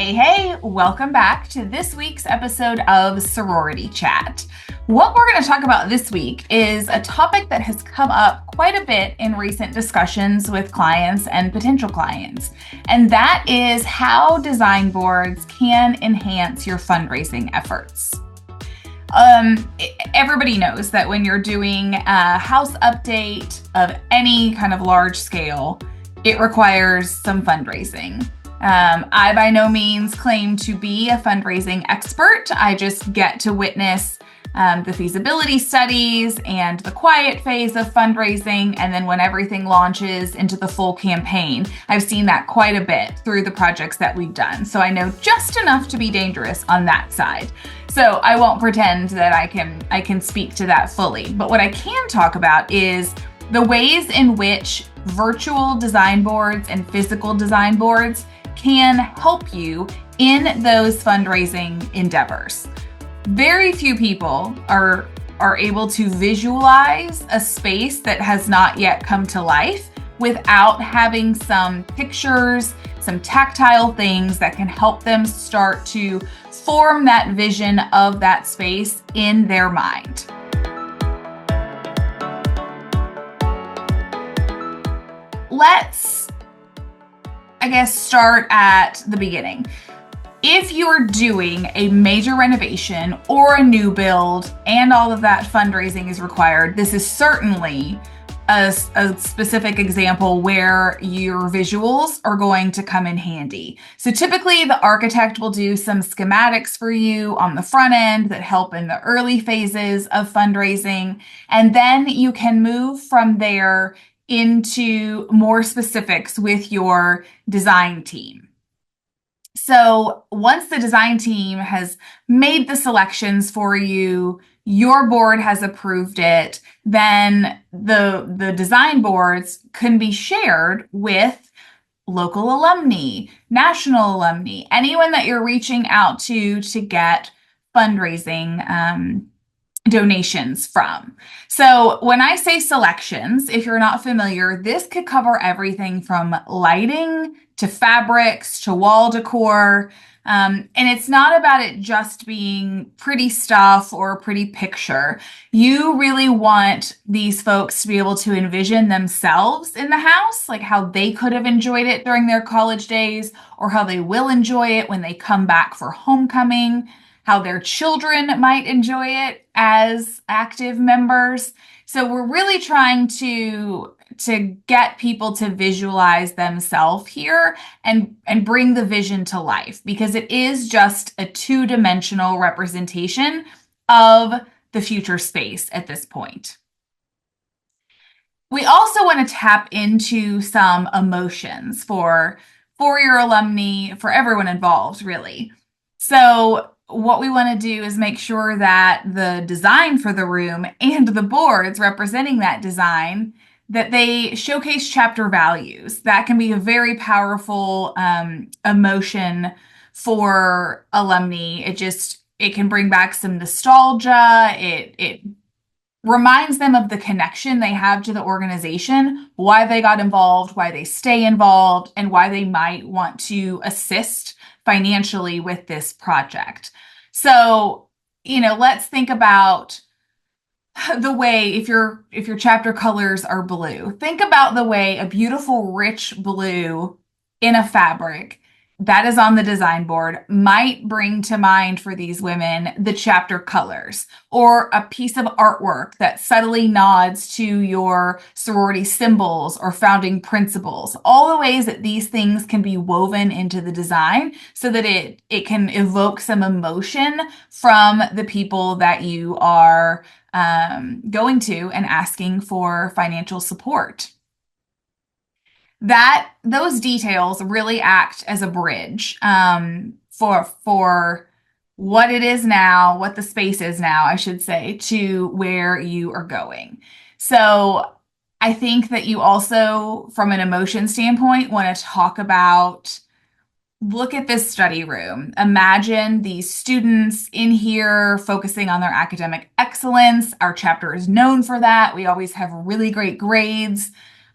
Hey, welcome back to this week's episode of Sorority Chat. What we're going to talk about this week is a topic that has come up quite a bit in recent discussions with clients and potential clients, and that is how design boards can enhance your fundraising efforts. Everybody knows that when you're doing a house update of any kind of large scale, it requires some fundraising. I by no means claim to be a fundraising expert. I just get to witness the feasibility studies and the quiet phase of fundraising, and then when everything launches into the full campaign. I've seen that quite a bit through the projects that we've done, so I know just enough to be dangerous on that side. So I won't pretend that I can speak to that fully. But what I can talk about is the ways in which virtual design boards and physical design boards can help you in those fundraising endeavors. Very few people are able to visualize a space that has not yet come to life without having some pictures, some tactile things that can help them start to form that vision of that space in their mind. Let's, start at the beginning. If you're doing a major renovation or a new build and all of that fundraising is required, this is certainly a specific example where your visuals are going to come in handy. So typically the architect will do some schematics for you on the front end that help in the early phases of fundraising, and then you can move from there into more specifics with your design team. So once the design team has made the selections for you, your board has approved it, then the design boards can be shared with local alumni, national alumni, anyone that you're reaching out to get fundraising donations from. So when I say selections, if you're not familiar, this could cover everything from lighting to fabrics to wall decor. And it's not about it just being pretty stuff or a pretty picture. You really want these folks to be able to envision themselves in the house, like how they could have enjoyed it during their college days, or how they will enjoy it when they come back for homecoming, how their children might enjoy it as active members. So we're really trying to get people to visualize themselves here and bring the vision to life, because it is just a two-dimensional representation of the future space at this point. We also want to tap into some emotions for your alumni, for everyone involved, really. So what we want to do is make sure that the design for the room and the boards representing that design, that they showcase chapter values. That can be a very powerful emotion for alumni. It can bring back some nostalgia. It reminds them of the connection they have to the organization, why they got involved, why they stay involved, and why they might want to assist financially with this project. So, let's think about the way, if your chapter colors are blue, think about the way a beautiful rich blue in a fabric that is on the design board might bring to mind for these women the chapter colors, or a piece of artwork that subtly nods to your sorority symbols or founding principles. All the ways that these things can be woven into the design so that it can evoke some emotion from the people that you are going to and asking for financial support. Those details really act as a bridge for what it is now, what the space is now, I should say, to where you are going. So I think that you also, from an emotion standpoint, want to talk about, look at this study room. Imagine these students in here focusing on their academic excellence. Our chapter is known for that. We always have really great grades.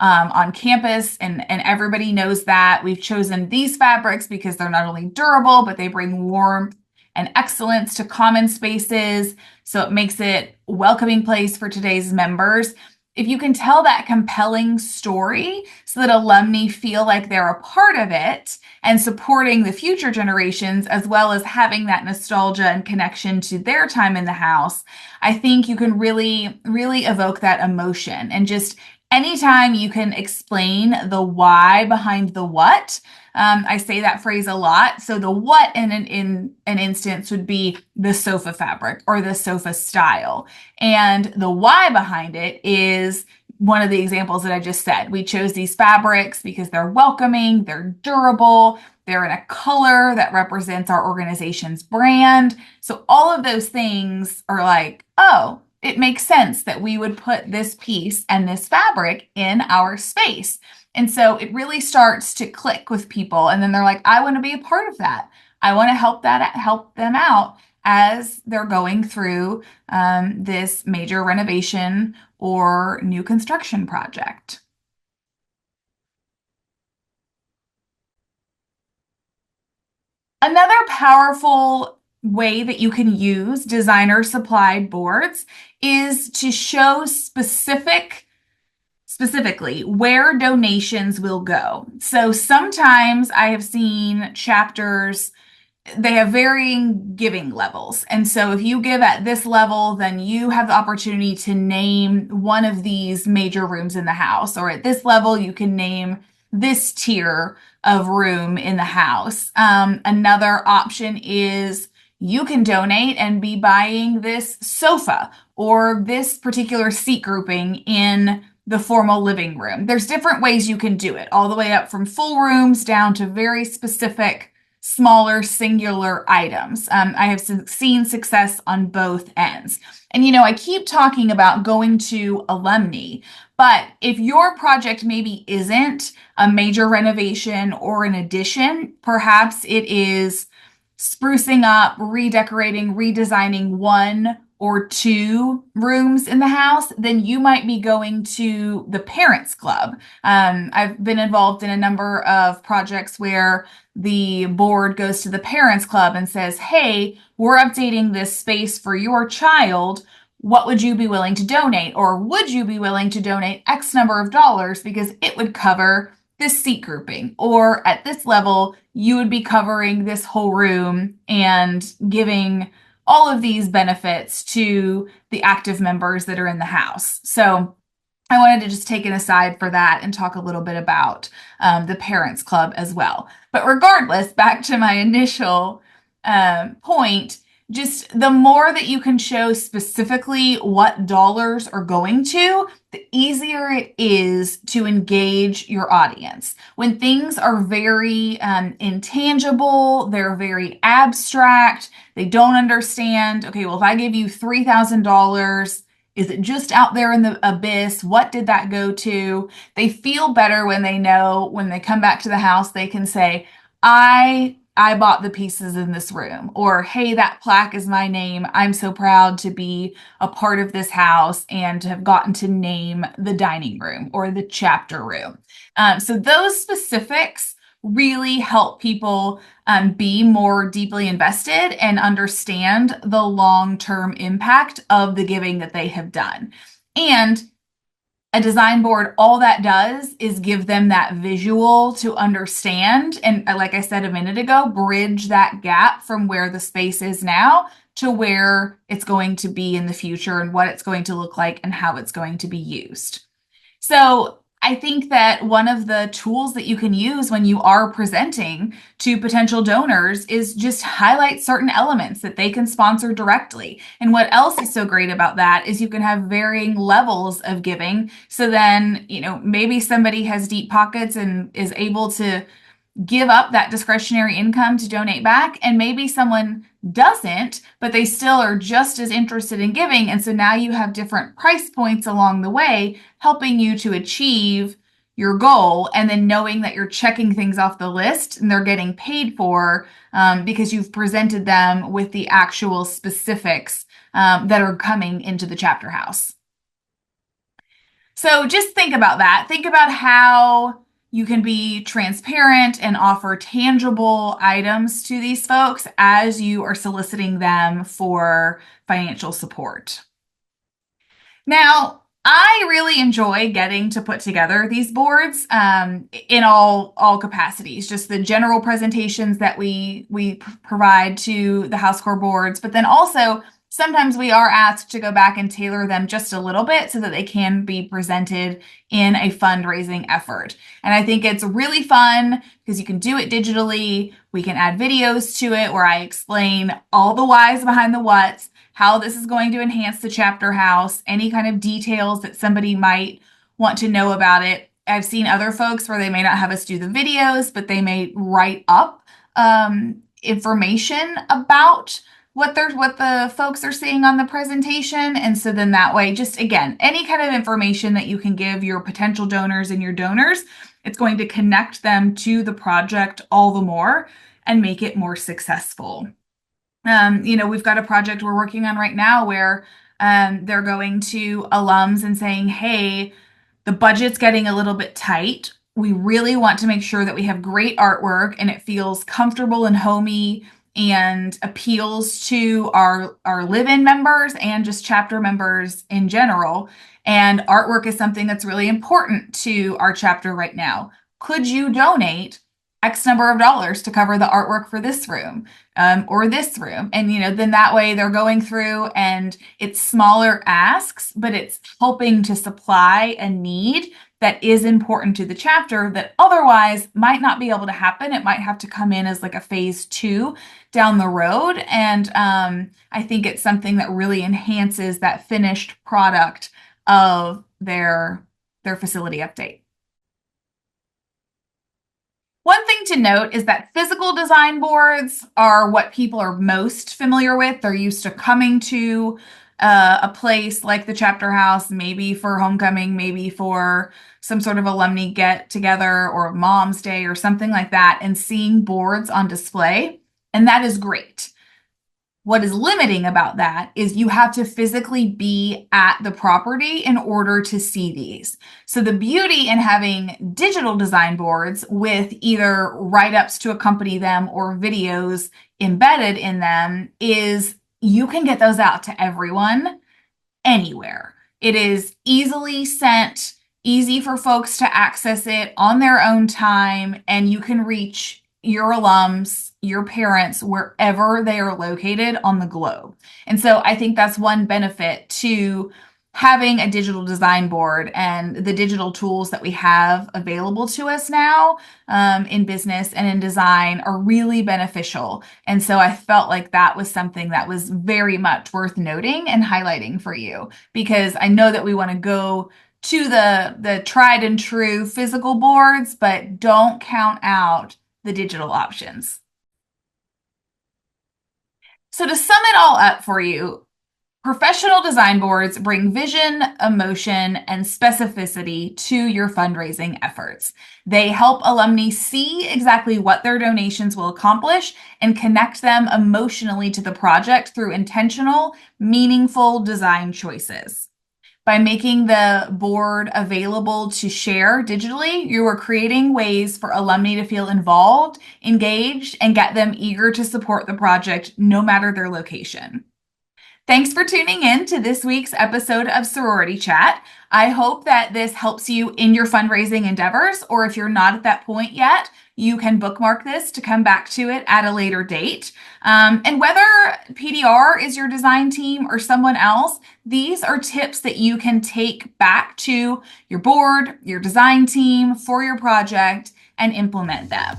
on campus, and everybody knows that. We've chosen these fabrics because they're not only durable, but they bring warmth and excellence to common spaces. So it makes it a welcoming place for today's members. If you can tell that compelling story so that alumni feel like they're a part of it and supporting the future generations, as well as having that nostalgia and connection to their time in the house, I think you can really, really evoke that emotion. And just anytime you can explain the why behind the what, I say that phrase a lot. So the what in an instance would be the sofa fabric or the sofa style. And the why behind it is one of the examples that I just said. We chose these fabrics because they're welcoming, they're durable, they're in a color that represents our organization's brand. So all of those things are like, oh, it makes sense that we would put this piece and this fabric in our space. And so it really starts to click with people. And then they're like, I want to be a part of that. I want to help them out as they're going through this major renovation or new construction project. Another powerful way that you can use designer supplied boards is to show specifically where donations will go. So sometimes I have seen chapters, they have varying giving levels. And so if you give at this level, then you have the opportunity to name one of these major rooms in the house. Or at this level, you can name this tier of room in the house. Another option is you can donate and be buying this sofa or this particular seat grouping in the formal living room. There's different ways you can do it, all the way up from full rooms down to very specific, smaller, singular items. I have seen success on both ends. And, I keep talking about going to alumni, but if your project maybe isn't a major renovation or an addition, perhaps it is sprucing up, redecorating, redesigning one or two rooms in the house, then you might be going to the parents club. I've been involved in a number of projects where the board goes to the parents club and says, hey, we're updating this space for your child. What would you be willing to donate? Or would you be willing to donate X number of dollars because it would cover this seat grouping? Or at this level, you would be covering this whole room and giving all of these benefits to the active members that are in the house. So I wanted to just take an aside for that and talk a little bit about the Parents Club as well. But regardless, back to my initial point, just the more that you can show specifically what dollars are going to, the easier it is to engage your audience. When things are very intangible, they're very abstract, they don't understand, okay, well, if I give you $3,000, is it just out there in the abyss? What did that go to? They feel better when they know when they come back to the house, they can say, I bought the pieces in this room, or hey, that plaque is my name. I'm so proud to be a part of this house and to have gotten to name the dining room or the chapter room. So those specifics really help people be more deeply invested and understand the long-term impact of the giving that they have done. And a design board, all that does is give them that visual to understand. And like I said a minute ago, bridge that gap from where the space is now to where it's going to be in the future and what it's going to look like and how it's going to be used. So I think that one of the tools that you can use when you are presenting to potential donors is just highlight certain elements that they can sponsor directly. And what else is so great about that is you can have varying levels of giving. So then, maybe somebody has deep pockets and is able to give up that discretionary income to donate back, and maybe someone doesn't, but they still are just as interested in giving. And so now you have different price points along the way, helping you to achieve your goal, and then knowing that you're checking things off the list and they're getting paid for because you've presented them with the actual specifics that are coming into the chapter house. So just think about that. Think about how you can be transparent and offer tangible items to these folks as you are soliciting them for financial support. Now, I really enjoy getting to put together these boards in all capacities. Just the general presentations that we provide to the house core boards, but then also sometimes we are asked to go back and tailor them just a little bit so that they can be presented in a fundraising effort. And I think it's really fun because you can do it digitally. We can add videos to it where I explain all the whys behind the whats, how this is going to enhance the chapter house, any kind of details that somebody might want to know about it. I've seen other folks where they may not have us do the videos, but they may write up information about what the folks are seeing on the presentation. And so then that way, just again, any kind of information that you can give your potential donors and your donors, it's going to connect them to the project all the more and make it more successful. We've got a project we're working on right now where they're going to alums and saying, hey, the budget's getting a little bit tight. We really want to make sure that we have great artwork and it feels comfortable and homey and appeals to our live-in members and just chapter members in general. And artwork is something that's really important to our chapter right now. Could you donate X number of dollars to cover the artwork for this room or this room? And, then that way they're going through and it's smaller asks, but it's helping to supply a need that is important to the chapter that otherwise might not be able to happen. It might have to come in as like a phase 2 down the road. And I think it's something that really enhances that finished product of their facility update. One thing to note is that physical design boards are what people are most familiar with. They're used to coming to a place like the chapter house, maybe for homecoming, maybe for some sort of alumni get together or mom's day or something like that, and seeing boards on display. And that is great. What is limiting about that is you have to physically be at the property in order to see these. So the beauty in having digital design boards with either write-ups to accompany them or videos embedded in them is you can get those out to everyone anywhere. It is easily sent, easy for folks to access it on their own time, and you can reach your alums, your parents, wherever they are located on the globe. And so I think that's one benefit to having a digital design board, and the digital tools that we have available to us now in business and in design are really beneficial. And so I felt like that was something that was very much worth noting and highlighting for you, because I know that we want to go to the tried and true physical boards, but don't count out the digital options. So to sum it all up for you, professional design boards bring vision, emotion, and specificity to your fundraising efforts. They help alumni see exactly what their donations will accomplish and connect them emotionally to the project through intentional, meaningful design choices. By making the board available to share digitally, you are creating ways for alumni to feel involved, engaged, and get them eager to support the project no matter their location. Thanks for tuning in to this week's episode of Sorority Chat. I hope that this helps you in your fundraising endeavors, or if you're not at that point yet, you can bookmark this to come back to it at a later date. And whether PDR is your design team or someone else, these are tips that you can take back to your board, your design team for your project and implement them.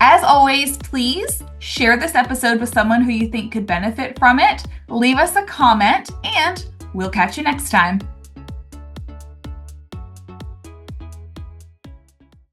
As always, please share this episode with someone who you think could benefit from it. Leave us a comment, and we'll catch you next time.